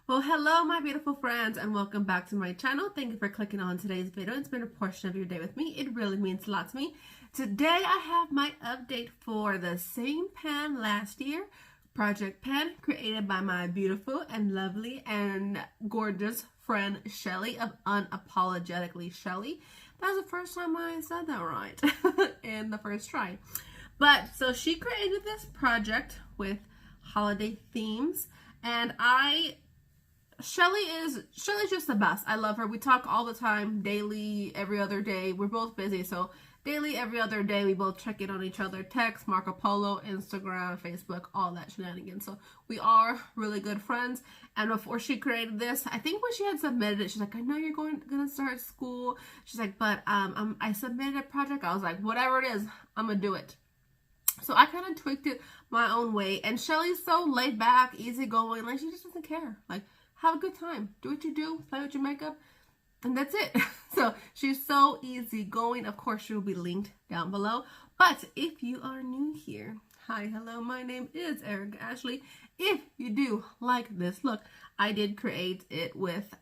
Well, hello my beautiful friends and welcome back to my channel. Thank you for clicking on today's video. It's been a portion of your day with me. It really means a lot to me. Today I have my update for the same pan last year, project pan, created by my beautiful and lovely and gorgeous friend Shelley of Unapologetically Shelley. That's the first time I said that right in the first try. But so she created this project with holiday themes, and Shelley's just the best. I love her. We talk all the time, daily, every other day. We're both busy, so daily, every other day, we both check in on each other. Text, Marco Polo, Instagram, Facebook, all that shenanigans. So we are really good friends. And before she created this, I think when she had submitted it, she's like, I know you're gonna start school. She's like, but I submitted a project. I was like, whatever it is, I'm gonna do it. So I kind of tweaked it my own way. And Shelley's so laid back, easygoing. Like, she just doesn't care. Like, have a good time. Do what you do. Play with your makeup. And that's it. So she's so easygoing. Of course, she will be linked down below. But if you are new here, hi, hello, my name is Erica Ashley. If you do like this look, I did create it with,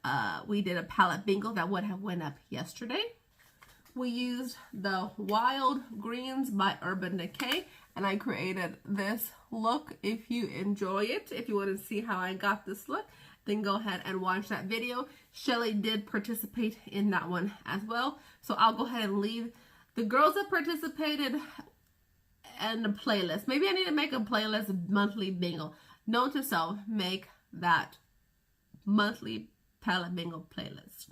we did a palette bingo that would have went up yesterday. We used the Wild Greens by Urban Decay, and I created this look. If you enjoy it, if you want to see how I got this look, then go ahead and watch that video. Shelley did participate in that one as well, so I'll go ahead and leave the girls that participated and the playlist. Maybe I need to make a playlist monthly bingo. Note to self, make that monthly palette bingo playlist.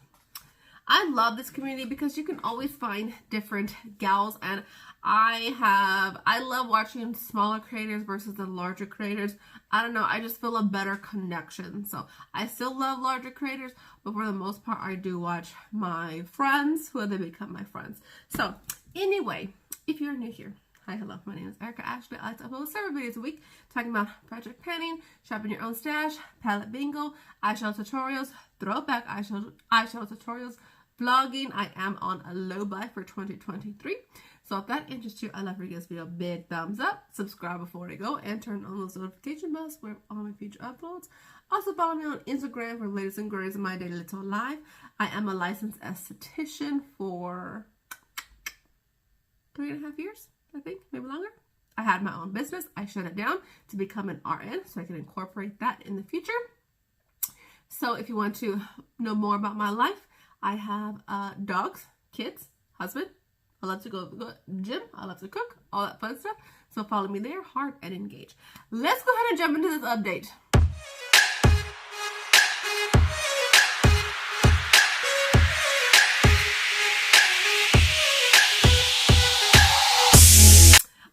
I love this community because you can always find different gals, and I love watching smaller creators versus the larger creators. I don't know, I just feel a better connection. So I still love larger creators, but for the most part I do watch my friends who have become my friends. So anyway, if you're new here, hi, hello, my name is Erica Ashley. I like to upload several videos a week talking about project panning, shopping your own stash, palette bingo, eyeshadow tutorials, throwback eyeshadow tutorials, vlogging. I am on a low buy for 2023. So if that interests you, I'd love for you to give this video a big thumbs up, subscribe before I go, and turn on those notification bells for all my future uploads. Also follow me on Instagram for latest and greatest of my daily little life. I am a licensed esthetician for 3.5 years, I think, maybe longer. I had my own business. I shut it down to become an RN so I can incorporate that in the future. So if you want to know more about my life, I have dogs, kids, husband. I love to go gym. I love to cook, all that fun stuff. So follow me there, heart and engage. Let's go ahead and jump into this update.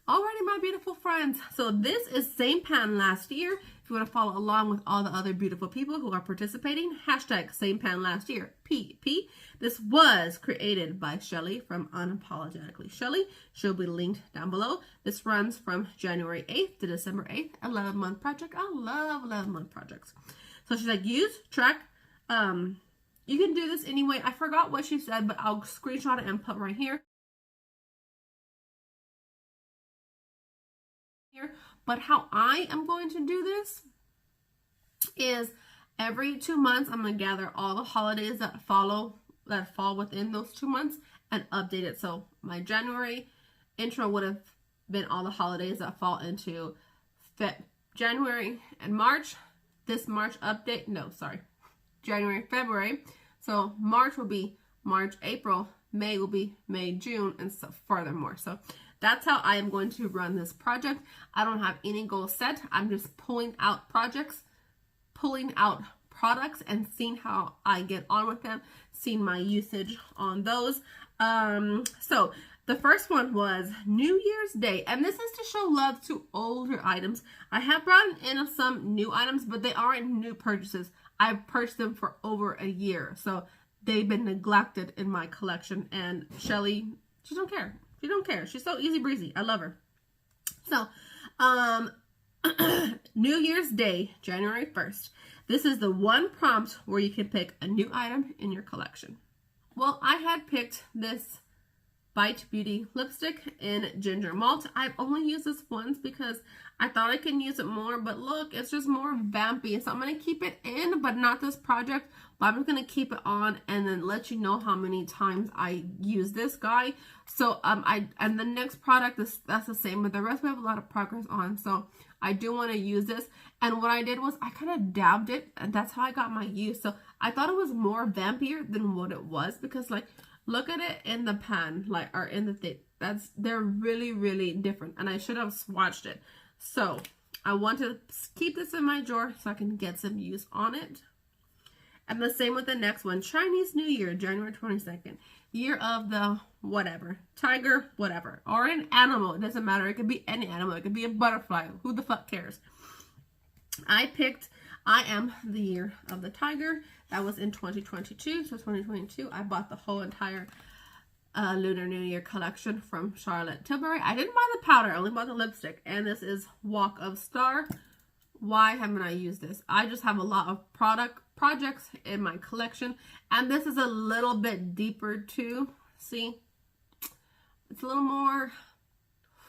Alrighty, my beautiful friends. So this is same pan last year. If you want to follow along with all the other beautiful people who are participating, hashtag same pan last year, PP. This was created by Shelley from Unapologetically Shelley. She'll be linked down below. This runs from January 8th to December 8th, 11-month project. I love 11-month projects. So she's like, use, track. You can do this anyway. I forgot what she said, but I'll screenshot it and put right here. But how I am going to do this is every 2 months, I'm going to gather all the holidays that fall within those 2 months and update it. So my January intro would have been all the holidays that fall into January and March. This March update, no, sorry, January, February. So March will be March, April, May will be May, June, and so furthermore. So that's how I am going to run this project. I don't have any goals set. I'm just pulling out projects, pulling out products, and seeing how I get on with them, seeing my usage on those. So the first one was New Year's Day, and this is to show love to older items. I have brought in some new items, but they aren't new purchases. I've purchased them for over a year, so they've been neglected in my collection, and Shelley, she don't care. She don't care. She's so easy breezy. I love her. So, New Year's Day, January 1st. This is the one prompt where you can pick a new item in your collection. Well, I had picked this Bite Beauty lipstick in Ginger Malt. I've only used this once because I thought I can use it more, but look, it's just more vampy. So I'm going to keep it in, but not this project. But I'm just going to keep it on and then let you know how many times I use this guy. So and the next product, that's the same, but the rest we have a lot of progress on. So I do want to use this. And what I did was I kind of dabbed it, and that's how I got my use. So I thought it was more vampier than what it was, because like, look at it in the pan, like, or in the thing. They're really, really different. And I should have swatched it. So I want to keep this in my drawer so I can get some use on it. And the same with the next one, Chinese New Year, January 22nd. Year of the whatever, tiger, whatever, or an animal. It doesn't matter. It could be any animal. It could be a butterfly. Who the fuck cares? I am the year of the tiger. That was in 2022. So 2022, I bought the whole entire Lunar New Year collection from Charlotte Tilbury. I didn't buy the powder. I only bought the lipstick. And this is Walk of Star. Why haven't I used this? I just have a lot of projects in my collection. And this is a little bit deeper too. See? It's a little more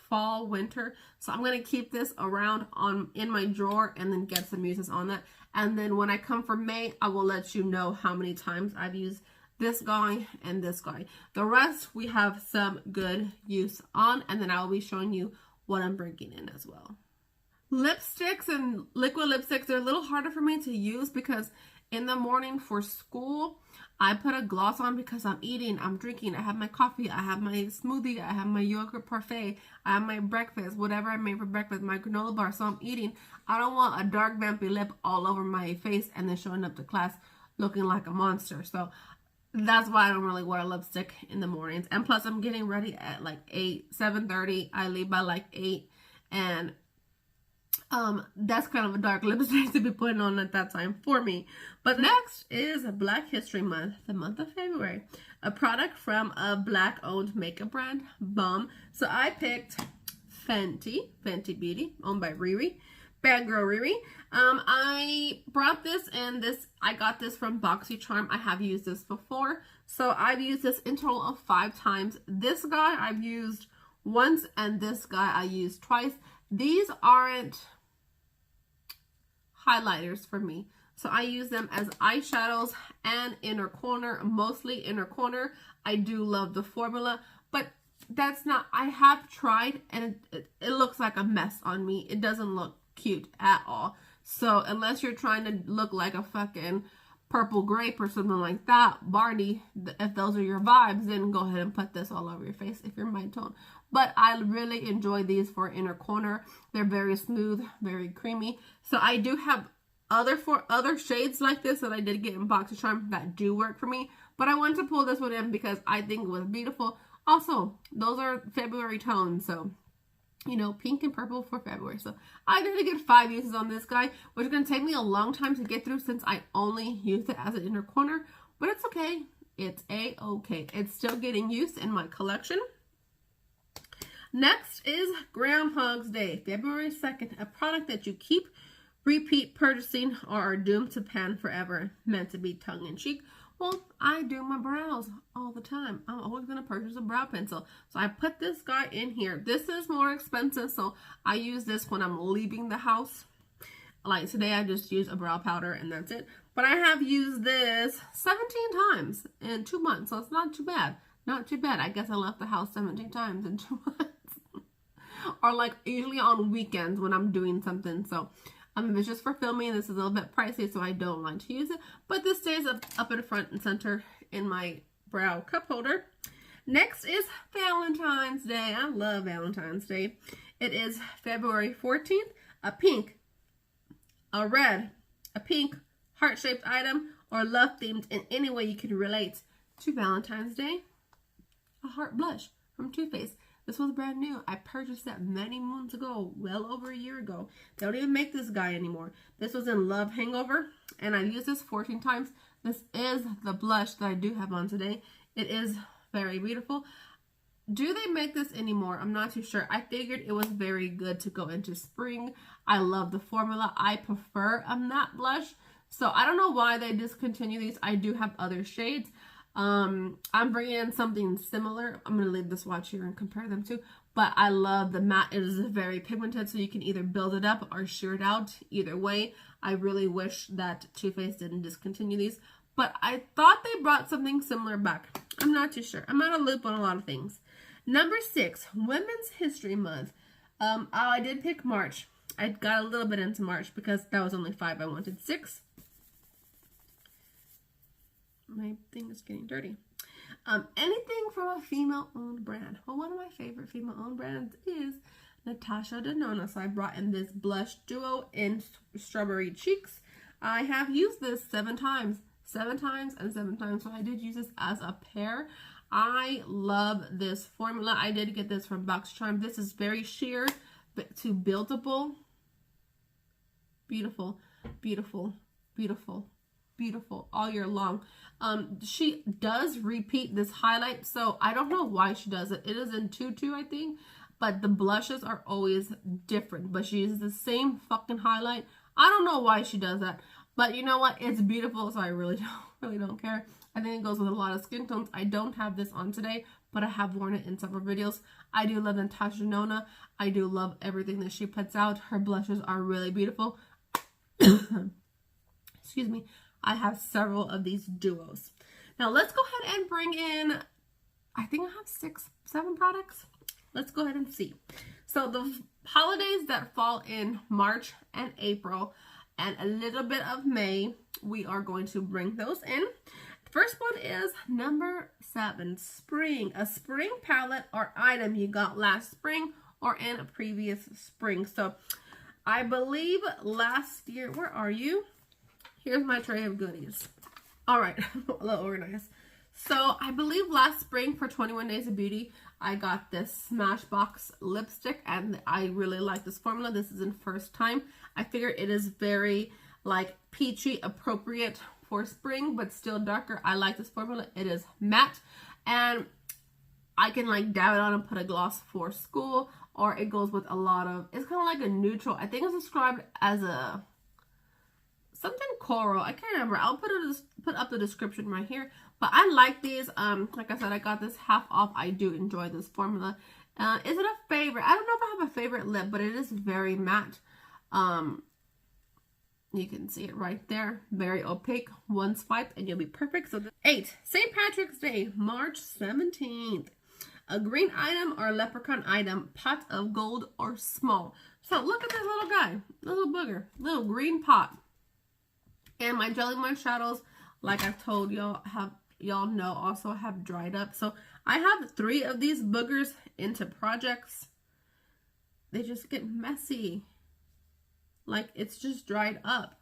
fall, winter. So I'm going to keep this around in my drawer and then get some uses on that. And then when I come for May, I will let you know how many times I've used this guy and this guy. The rest we have some good use on, and then I will be showing you what I'm bringing in as well. Lipsticks and liquid lipsticks, they're a little harder for me to use because in the morning for school, I put a gloss on because I'm eating, I'm drinking, I have my coffee, I have my smoothie, I have my yogurt parfait, I have my breakfast, whatever I made for breakfast, my granola bar, so I'm eating. I don't want a dark vampy lip all over my face and then showing up to class looking like a monster. So that's why I don't really wear lipstick in the mornings. And plus I'm getting ready at like 7:30. I leave by like 8, and that's kind of a dark lipstick to be putting on at that time for me. But next is Black History Month, the month of February. A product from a Black owned makeup brand, Bum. So I picked Fenty Beauty, owned by Riri. Bad girl Riri. I brought this, and I got this from BoxyCharm. I have used this before. So I've used this in total of 5 times. This guy I've used once, and this guy I used twice. These aren't highlighters for me. So I use them as eyeshadows and inner corner, mostly inner corner. I do love the formula, but that's not, I have tried, and it looks like a mess on me. It doesn't look cute at all. So unless you're trying to look like a fucking purple grape or something like that, Barney, if those are your vibes, then go ahead and put this all over your face if you're my tone. But I really enjoy these for inner corner. They're very smooth, very creamy. So I do have other shades like this that I did get in BoxyCharm that do work for me. But I wanted to pull this one in because I think it was beautiful. Also, those are February tones, so you know, pink and purple for February. So I did get 5 uses on this guy, which is going to take me a long time to get through since I only used it as an inner corner. But it's okay. It's a-okay. It's still getting used in my collection. Next is Groundhog's Day, February 2nd. A product that you keep repeat purchasing or are doomed to pan forever. Meant to be tongue-in-cheek. Well, I do my brows all the time. I'm always going to purchase a brow pencil. So I put this guy in here. This is more expensive, so I use this when I'm leaving the house. Like today, I just used a brow powder and that's it. But I have used this 17 times in 2 months, so it's not too bad. Not too bad. I guess I left the house 17 times in 2 months. Or like usually on weekends when I'm doing something, so... if it's just for filming, this is a little bit pricey, so I don't like to use it. But this stays up in front and center in my brow cup holder. Next is Valentine's Day. I love Valentine's Day. It is February 14th. A pink, a red, a pink heart-shaped item, or love-themed in any way you can relate to Valentine's Day. A heart blush from Too Faced. This was brand new. I purchased that many moons ago, well over a year ago. They don't even make this guy anymore. This was in Love Hangover, and I've used this 14 times. This is the blush that I do have on today. It is very beautiful. Do they make this anymore? I'm not too sure. I figured it was very good to go into spring. I love the formula. I prefer a matte blush. So I don't know why they discontinue these. I do have other shades. I'm bringing in something similar. I'm going to leave this swatch here and compare them to. But I love the matte. It is very pigmented, so you can either build it up or sheer it out. Either way, I really wish that Too Faced didn't discontinue these. But I thought they brought something similar back. I'm not too sure. I'm out of loop on a lot of things. Number 6, Women's History Month. I did pick March. I got a little bit into March because that was only 5. I wanted 6. My thing is getting dirty. Anything from a female-owned brand. Well, one of my favorite female-owned brands is Natasha Denona. So I brought in this blush duo in Strawberry Cheeks. I have used this 7 times. 7 times and 7 times. So I did use this as a pair. I love this formula. I did get this from Box Charm. This is very sheer but to buildable. Beautiful, beautiful, beautiful, beautiful all year long. She does repeat this highlight, so I don't know why she does it. It is in Tutu, I think, but the blushes are always different. But she uses the same fucking highlight. I don't know why she does that, but you know what? It's beautiful, so I really don't care. I think it goes with a lot of skin tones. I don't have this on today, but I have worn it in several videos. I do love Natasha Denona. I do love everything that she puts out. Her blushes are really beautiful. Excuse me. I have several of these duos. Now let's go ahead and bring in, I think I have 6, 7 products. Let's go ahead and see. So the holidays that fall in March and April and a little bit of May, we are going to bring those in. First one is number 7, spring. A spring palette or item you got last spring or in a previous spring. So I believe last year, where are you? Here's my tray of goodies. All right, a little organized. So I believe last spring for 21 Days of Beauty, I got this Smashbox lipstick and I really like this formula. This is in first time. I figure it is very like peachy, appropriate for spring, but still darker. I like this formula. It is matte and I can like dab it on and put a gloss for school, or it goes with a lot of, it's kind of like a neutral. I think it's described as a something coral. I can't remember. I'll put up the description right here. But I like these. Like I said, I got this half off. I do enjoy this formula. Is it a favorite? I don't know if I have a favorite lip, but it is very matte. You can see it right there. Very opaque. One swipe and you'll be perfect. So 8, St. Patrick's Day, March 17th. A green item or a leprechaun item, pot of gold or small. So look at this little guy, little booger, little green pot. And my Jelly Mark shadows, like I've told y'all, know also have dried up. So I have 3 of these boogers into projects. They just get messy. Like it's just dried up.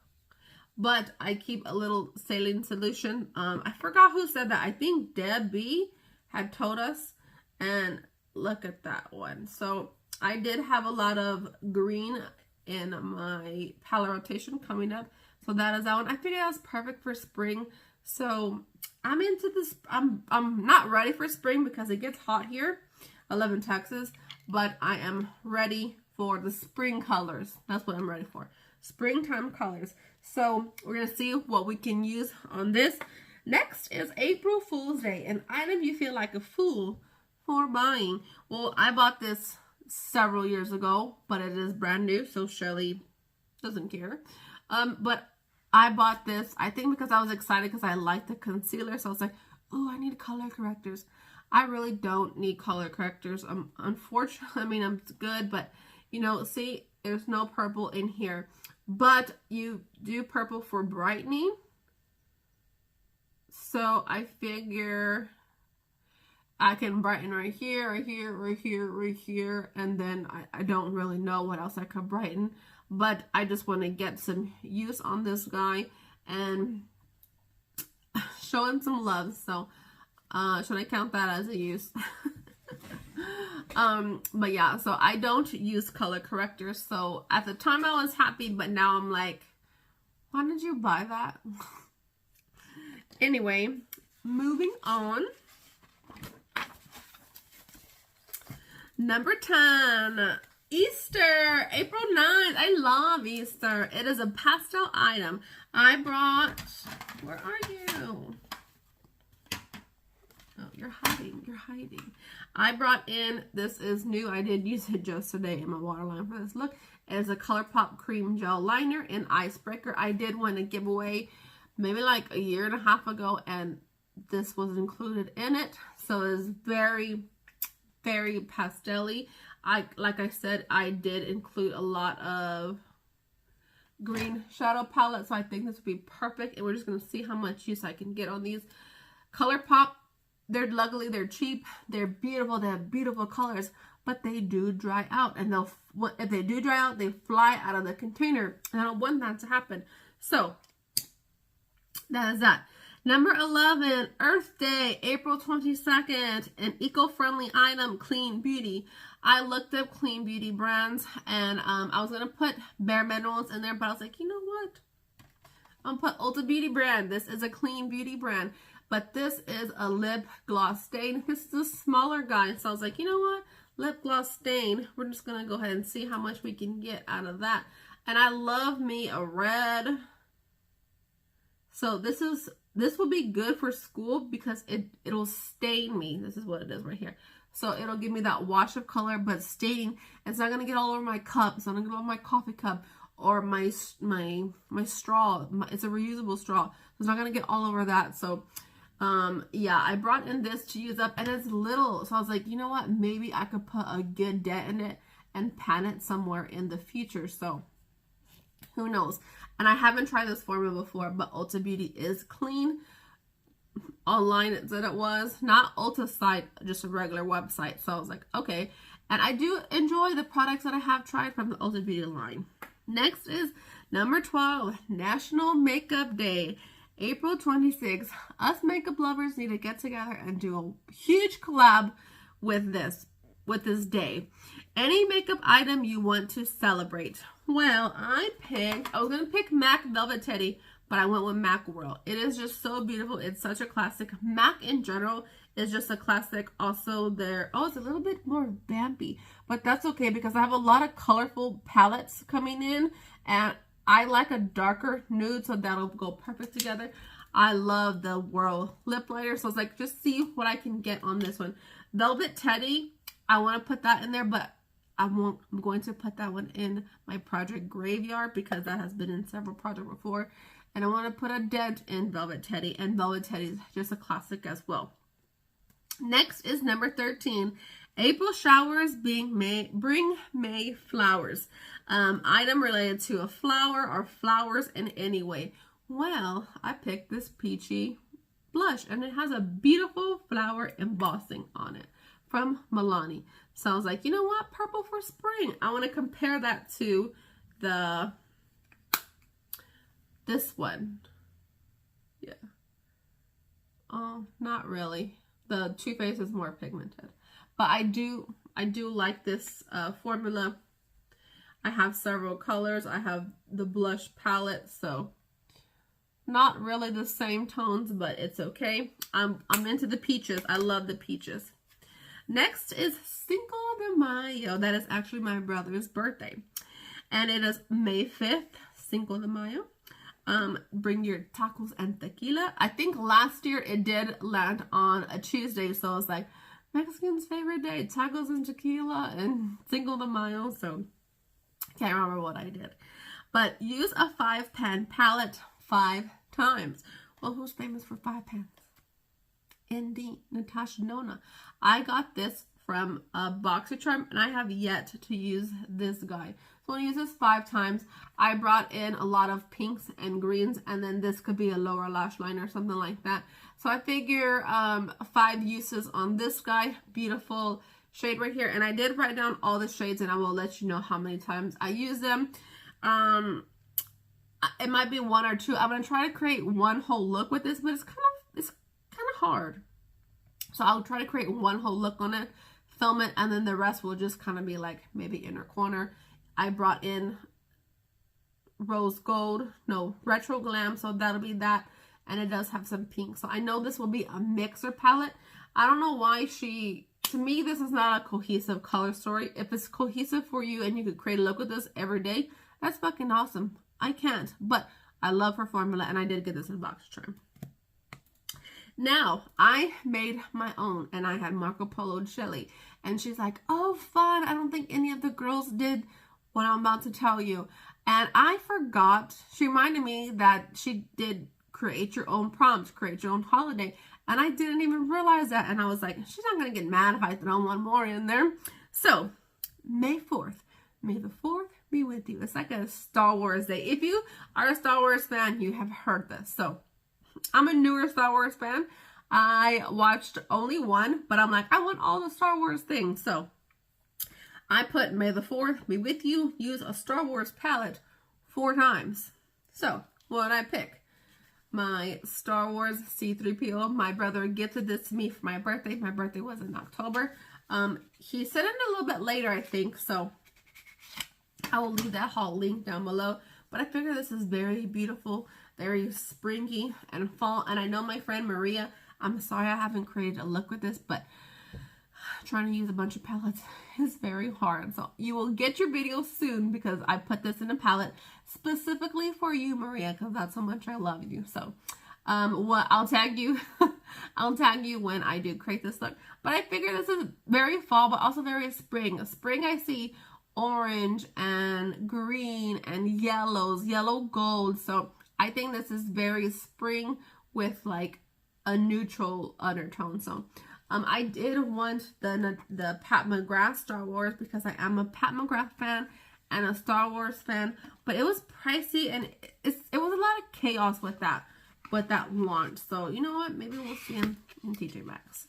But I keep a little saline solution. I forgot who said that. I think Debbie had told us. And look at that one. So I did have a lot of green in my palette rotation coming up. So that is that one. I figured that was perfect for spring. So I'm into this. I'm not ready for spring because it gets hot here. I live in Texas. But I am ready for the spring colors. That's what I'm ready for. Springtime colors. So we're going to see what we can use on this. Next is April Fool's Day. An item you feel like a fool for buying. Well, I bought this several years ago, but it is brand new. So Shelley doesn't care. But I bought this, I think because I was excited because I like the concealer. So I was like, oh, I need color correctors. I really don't need color correctors. Unfortunately, I mean, I'm good, but you know, see, there's no purple in here. But you do purple for brightening. So I figure I can brighten right here, right here, right here, right here. And then I don't really know what else I could brighten. But I just want to get some use on this guy and show him some love. So should I count that as a use? But yeah, so I don't use color correctors. So at the time I was happy, but now I'm like, why did you buy that? Anyway, moving on. Number 10, Easter, April 9th. I love Easter. It is a pastel item. I brought, where are you? You're hiding. You're hiding. I brought in, this is new. I did use it just today in my waterline for this look. It is a ColourPop Cream Gel Liner in Icebreaker. I did win a giveaway maybe like a year and a half ago, and this was included in it. So it's very, very pastel-y. Like I said, I did include a lot of green shadow palette, so I think this would be perfect. And we're just going to see how much use I can get on these. ColourPop, luckily they're cheap, they're beautiful, they have beautiful colors, but they do dry out, and if they do dry out, they fly out of the container, and I don't want that to happen. So that is that. Number 11, Earth Day, April 22nd, an eco-friendly item, Clean Beauty. I looked up clean beauty brands, and I was going to put Bare Minerals in there, but I was like, you know what? I'm going to put Ulta Beauty brand. This is a clean beauty brand, but this is a lip gloss stain. This is a smaller guy, so I was like, you know what? Lip gloss stain. We're just going to go ahead and see how much we can get out of that. And I love me a red. So this will be good for school because it'll stain me. This is what it is right here. So it'll give me that wash of color, but staining. It's not gonna get all over my cup. It's not gonna get all over my coffee cup or my straw. It's a reusable straw. It's not gonna get all over that. So yeah, I brought in this to use up, and it's little. So I was like, you know what? Maybe I could put a good dent in it and pan it somewhere in the future. So who knows? And I haven't tried this formula before, but Ulta Beauty is clean. Online it said it was. Not Ulta site, just a regular website. So I was like, okay. And I do enjoy the products that I have tried from the Ulta Beauty line. Next is number 12, National Makeup Day, April 26th. Us makeup lovers need to get together and do a huge collab with this day. Any makeup item you want to celebrate. Well, I was going to pick MAC Velvet Teddy, but I went with MAC Whirl. It is just so beautiful. It's such a classic. MAC in general is just a classic. Also, it's a little bit more vampy, but that's okay because I have a lot of colorful palettes coming in, and I like a darker nude, so that'll go perfect together. I love the Whirl lip liner, so I was like, just see what I can get on this one. Velvet Teddy, I want to put that in there, but I'm going to put that one in my project Graveyard because that has been in several projects before. And I want to put a dent in Velvet Teddy, and Velvet Teddy is just a classic as well. Next is number 13. April showers bring May flowers. Item related to a flower or flowers in any way. Well, I picked this peachy blush, and it has a beautiful flower embossing on it from Milani. So I was like, you know what? Purple for spring. I want to compare that to this one. Yeah. Oh, not really. The Too Faced is more pigmented. But I do like this formula. I have several colors. I have the blush palette, so not really the same tones, but it's okay. I'm into the peaches. I love the peaches. Next is Cinco de Mayo. That is actually my brother's birthday. And it is May 5th, Cinco de Mayo. Bring your tacos and tequila. I think last year it did land on a Tuesday, so I was like, Mexican's favorite day, tacos and tequila and Cinco de Mayo. So can't remember what I did. But use a 5-pan palette 5 times. Well, who's famous for 5 pans? Indeed, Natasha Nona. I got this from BoxyCharm, and I have yet to use this guy. So I'm going to use this 5 times. I brought in a lot of pinks and greens, and then this could be a lower lash line or something like that. So I figure 5 uses on this guy. Beautiful shade right here. And I did write down all the shades, and I will let you know how many times I use them. It might be 1 or 2. I'm going to try to create one whole look with this, but it's kind of hard. So I'll try to create one whole look on it, film it, and then the rest will just kind of be like maybe inner corner. I brought in rose gold, no, retro glam, so that'll be that, and it does have some pink. So I know this will be a mixer palette. I don't know why to me, this is not a cohesive color story. If it's cohesive for you and you could create a look with this every day, that's fucking awesome. I can't, but I love her formula, and I did get this in BoxyCharm. Now, I made my own, and I had Marco Polo'd Shelley. And she's like, oh, fun. I don't think any of the girls did what I'm about to tell you. And I forgot. She reminded me that she did create your own prompts, create your own holiday. And I didn't even realize that. And I was like, she's not going to get mad if I throw one more in there. So, May 4th. May the 4th be with you. It's like a Star Wars day. If you are a Star Wars fan, you have heard this. So, I'm a newer Star Wars fan. I watched only one, but I'm like, I want all the Star Wars things. So I put May the 4th be with you. Use a Star Wars palette 4 times. So what did I pick? My Star Wars C-3PO. My brother gifted this to me for my birthday. My birthday was in October. He sent it a little bit later, I think. So I will leave that haul link down below. But I figure this is very beautiful, very springy and fall. And I know my friend Maria, I'm sorry I haven't created a look with this, but trying to use a bunch of palettes is very hard. So you will get your video soon because I put this in a palette specifically for you, Maria, because that's how much I love you. So I'll tag you. I'll tag you when I do create this look. But I figure this is very fall, but also very spring. Spring, I see orange and green and yellows, yellow gold. So I think this is very spring with like a neutral undertone. So I did want the Pat McGrath Star Wars because I am a Pat McGrath fan and a Star Wars fan, but it was pricey and it was a lot of chaos with that launch. So you know what? Maybe we'll see him in TJ Maxx.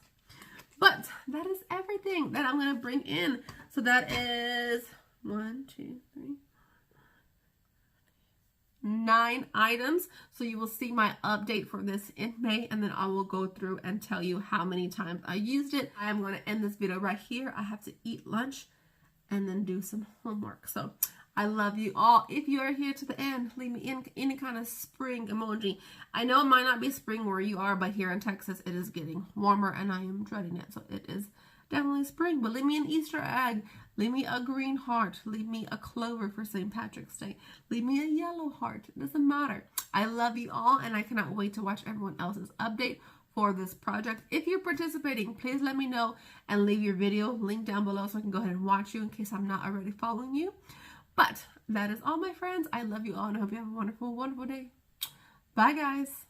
But that is everything that I'm going to bring in. So that is 1, 2, 3, 9 items. So you will see my update for this in May, and then I will go through and tell you how many times I used it. I am going to end this video right here. I have to eat lunch and then do some homework. So I love you all. If you are here to the end, leave me in any kind of spring emoji. I know it might not be spring where you are, but here in Texas, it is getting warmer and I am dreading it. So it is definitely spring, but leave me an Easter egg. Leave me a green heart. Leave me a clover for St. Patrick's Day. Leave me a yellow heart. It doesn't matter. I love you all and I cannot wait to watch everyone else's update for this project. If you're participating, please let me know and leave your video link down below so I can go ahead and watch you in case I'm not already following you. But that is all, my friends. I love you all and I hope you have a wonderful, wonderful day. Bye, guys.